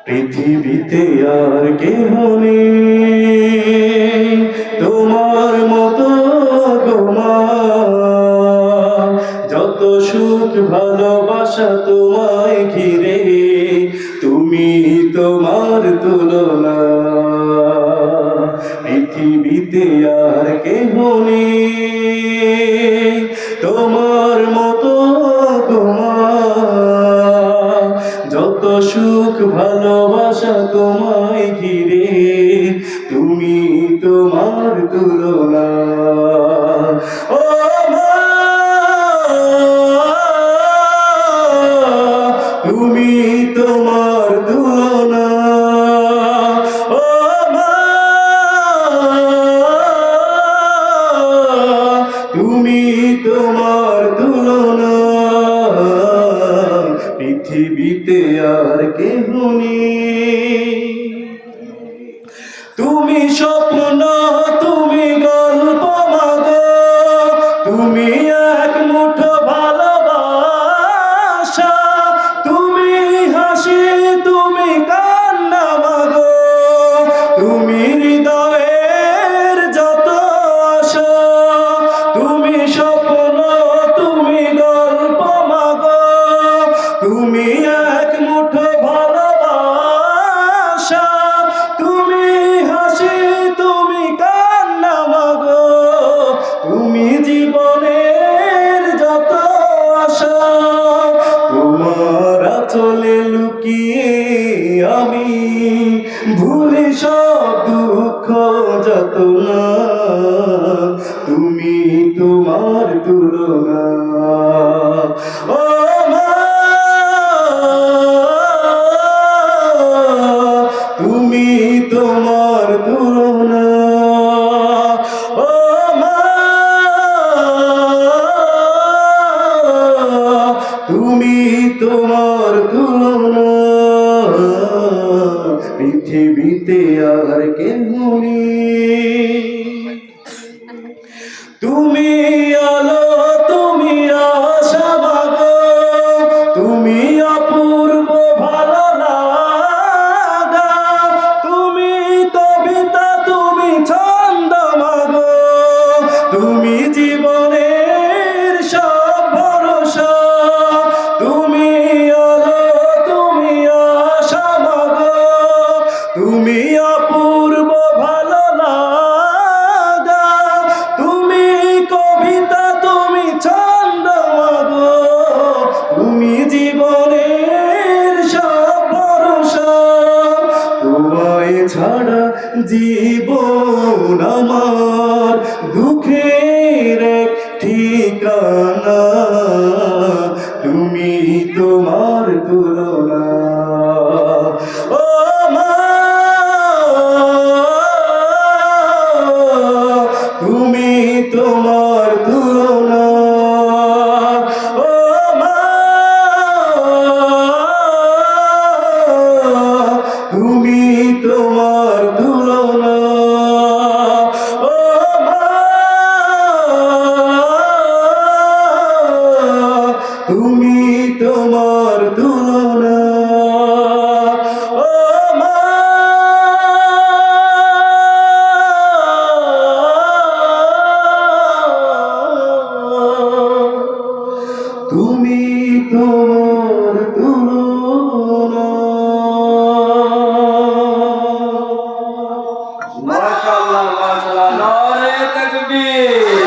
পৃথিবীতে আর কেহ নেই তোমার মতো গো মা। যত সুখ ভালোবাসা তোমায় ঘিরে, তুমি তোমার তুলনা। পৃথিবীতে আর কেহ নেই তোমার মতো গো মা। যত সুখ ভালোবাসা তোমায় ঘিরে, তুমি তোমার তুলনা। ও মা, তুমি তোমার তুলনা। ও মা, তুমি তোমার তুলনা। পৃথিবীতে আর কেহ নেই। তুমি স্বপ্ন, তুমি গল্প মাগো, তুমি এক মুঠো ভালোবাসা। তুমি হাসি, তুমি কান্না মাগো, তুমি হৃদয়ের যত আশা। তুমি স্বপ্ন, তুমি গল্প মাগো, তুমি এক মুঠো ভালোবাসা। তুমি হাসি, তুমি কান্না মাগো, তুমি জীবনের যত আশা। তোমার আঁচলে লুকিয়ে আমি ভুলি সব দুঃখ যাতনা। তুমি তোমার তুলনা। ও মা, তুমি তোমার তুলনা। ও মা, তুমি তোমার তুলনা। পৃথিবীতে আর কেহ নেই। তুমি আলো, তুমি আশা মাগো, তুমি অপূর্ব ভালো লাগা। তুমি কবিতা, তুমি ছন্দ মাগো, তুমি জীবনের সব ভরসা। তুমি আলো, তুমি আশা মাগো, তুমি অপূর্ব ভালো লাগা। তুমি কবিতা, তুমি ছন্দ মাগো, তুমি জীবনের সব ভরসা। তোমায় ছাড়া জীবন আমার দুঃখের এক ঠিকানা। তুমি তোমার তুলনা। ও মা, তুমি তোমার তুলনা। ও মা, তুমি তোমার তুলনা। ও মা, তুমি তোমার তুলনা। ও মা, তুমি তোমার তুলনা। মাশাআল্লাহ, মাশাআল্লাহ, নারে তাকবীর।